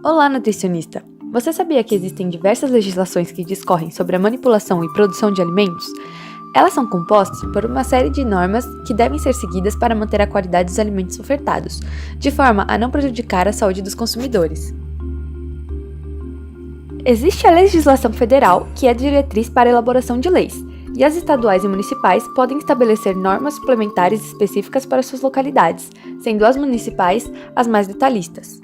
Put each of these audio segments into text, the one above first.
Olá, nutricionista! Você sabia que existem diversas legislações que discorrem sobre a manipulação e produção de alimentos? Elas são compostas por uma série de normas que devem ser seguidas para manter a qualidade dos alimentos ofertados, de forma a não prejudicar a saúde dos consumidores. Existe a legislação federal, que é a diretriz para a elaboração de leis, e as estaduais e municipais podem estabelecer normas suplementares específicas para suas localidades, sendo as municipais as mais detalhistas.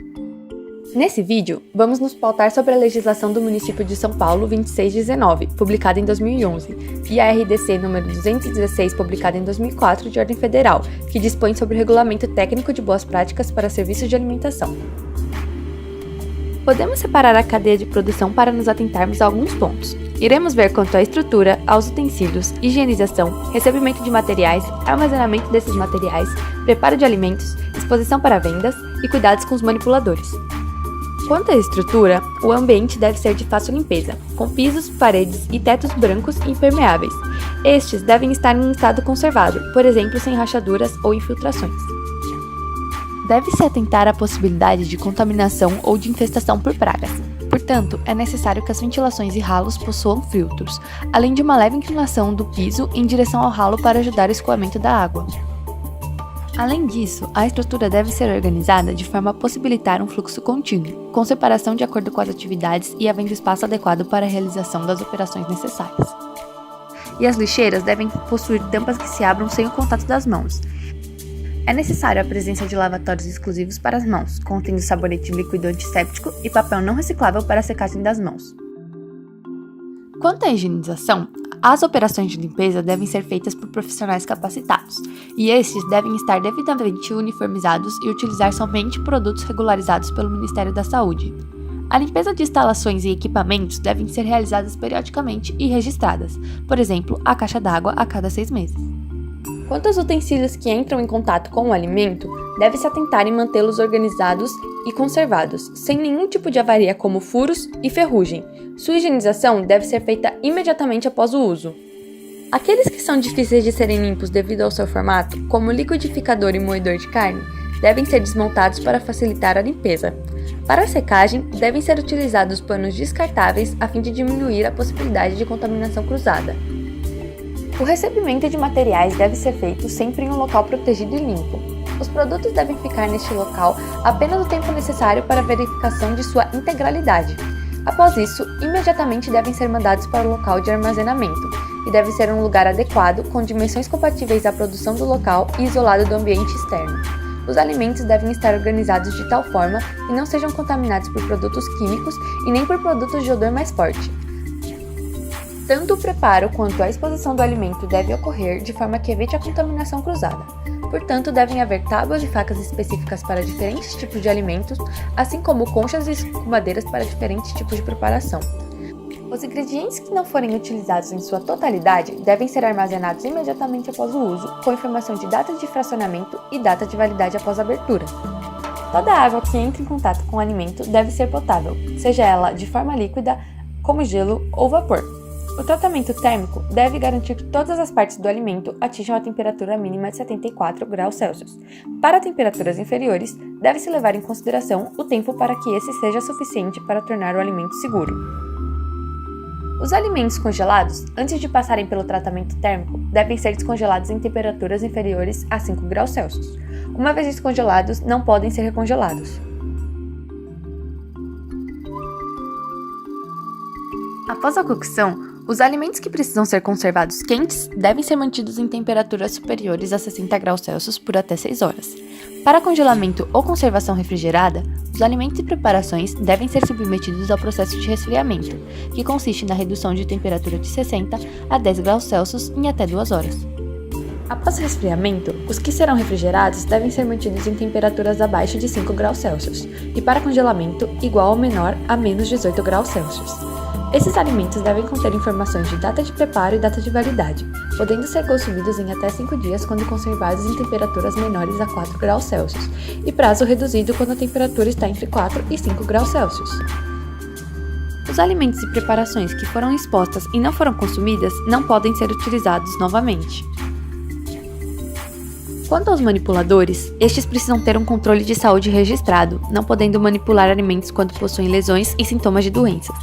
Nesse vídeo, vamos nos pautar sobre a legislação do município de São Paulo 2619, publicada em 2011, e a RDC número 216, publicada em 2004, de ordem federal, que dispõe sobre o Regulamento Técnico de Boas Práticas para Serviços de Alimentação. Podemos separar a cadeia de produção para nos atentarmos a alguns pontos. Iremos ver quanto à estrutura, aos utensílios, higienização, recebimento de materiais, armazenamento desses materiais, preparo de alimentos, exposição para vendas e cuidados com os manipuladores. Quanto à estrutura, o ambiente deve ser de fácil limpeza, com pisos, paredes e tetos brancos e impermeáveis. Estes devem estar em estado conservado, por exemplo, sem rachaduras ou infiltrações. Deve-se atentar à possibilidade de contaminação ou de infestação por pragas. Portanto, é necessário que as ventilações e ralos possuam filtros, além de uma leve inclinação do piso em direção ao ralo para ajudar o escoamento da água. Além disso, a estrutura deve ser organizada de forma a possibilitar um fluxo contínuo, com separação de acordo com as atividades e havendo espaço adequado para a realização das operações necessárias. E as lixeiras devem possuir tampas que se abram sem o contato das mãos. É necessário a presença de lavatórios exclusivos para as mãos, contendo sabonete líquido antisséptico e papel não reciclável para a secagem das mãos. Quanto à higienização, as operações de limpeza devem ser feitas por profissionais capacitados, e estes devem estar devidamente uniformizados e utilizar somente produtos regularizados pelo Ministério da Saúde. A limpeza de instalações e equipamentos devem ser realizadas periodicamente e registradas, por exemplo, a caixa d'água a cada 6 meses. Quanto aos utensílios que entram em contato com o alimento, deve-se atentar em mantê-los organizados e conservados, sem nenhum tipo de avaria como furos e ferrugem. Sua higienização deve ser feita imediatamente após o uso. Aqueles que são difíceis de serem limpos devido ao seu formato, como o liquidificador e moedor de carne, devem ser desmontados para facilitar a limpeza. Para a secagem, devem ser utilizados panos descartáveis a fim de diminuir a possibilidade de contaminação cruzada. O recebimento de materiais deve ser feito sempre em um local protegido e limpo. Os produtos devem ficar neste local apenas o tempo necessário para a verificação de sua integralidade. Após isso, imediatamente devem ser mandados para o local de armazenamento, e deve ser um lugar adequado, com dimensões compatíveis à produção do local e isolado do ambiente externo. Os alimentos devem estar organizados de tal forma que não sejam contaminados por produtos químicos e nem por produtos de odor mais forte. Tanto o preparo quanto a exposição do alimento deve ocorrer de forma que evite a contaminação cruzada. Portanto, devem haver tábuas e facas específicas para diferentes tipos de alimentos, assim como conchas e escumadeiras para diferentes tipos de preparação. Os ingredientes que não forem utilizados em sua totalidade devem ser armazenados imediatamente após o uso, com informação de data de fracionamento e data de validade após a abertura. Toda a água que entra em contato com o alimento deve ser potável, seja ela de forma líquida, como gelo ou vapor. O tratamento térmico deve garantir que todas as partes do alimento atinjam a temperatura mínima de 74 graus Celsius. Para temperaturas inferiores, deve-se levar em consideração o tempo para que esse seja suficiente para tornar o alimento seguro. Os alimentos congelados, antes de passarem pelo tratamento térmico, devem ser descongelados em temperaturas inferiores a 5 graus Celsius. Uma vez descongelados, não podem ser recongelados. Após a cocção, os alimentos que precisam ser conservados quentes devem ser mantidos em temperaturas superiores a 60 graus Celsius por até 6 horas. Para congelamento ou conservação refrigerada, os alimentos e preparações devem ser submetidos ao processo de resfriamento, que consiste na redução de temperatura de 60 a 10 graus Celsius em até 2 horas. Após o resfriamento, os que serão refrigerados devem ser mantidos em temperaturas abaixo de 5 graus Celsius, e para congelamento, igual ou menor a menos 18 graus Celsius. Esses alimentos devem conter informações de data de preparo e data de validade, podendo ser consumidos em até 5 dias quando conservados em temperaturas menores a 4 graus Celsius, e prazo reduzido quando a temperatura está entre 4 e 5 graus Celsius. Os alimentos e preparações que foram expostas e não foram consumidas não podem ser utilizados novamente. Quanto aos manipuladores, estes precisam ter um controle de saúde registrado, não podendo manipular alimentos quando possuem lesões e sintomas de doenças.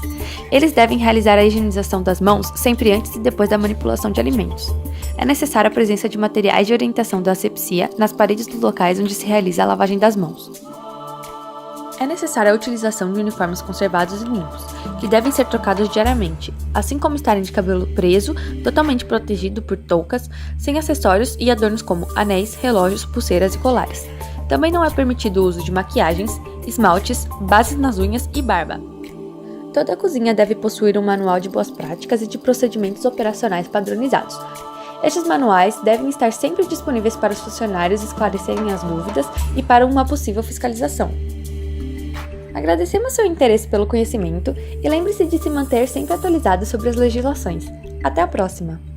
Eles devem realizar a higienização das mãos sempre antes e depois da manipulação de alimentos. É necessária a presença de materiais de orientação da asepsia nas paredes dos locais onde se realiza a lavagem das mãos. É necessária a utilização de uniformes conservados e limpos, que devem ser trocados diariamente, assim como estarem de cabelo preso, totalmente protegido por toucas, sem acessórios e adornos como anéis, relógios, pulseiras e colares. Também não é permitido o uso de maquiagens, esmaltes, bases nas unhas e barba. Toda cozinha deve possuir um manual de boas práticas e de procedimentos operacionais padronizados. Estes manuais devem estar sempre disponíveis para os funcionários esclarecerem as dúvidas e para uma possível fiscalização. Agradecemos seu interesse pelo conhecimento e lembre-se de se manter sempre atualizado sobre as legislações. Até a próxima!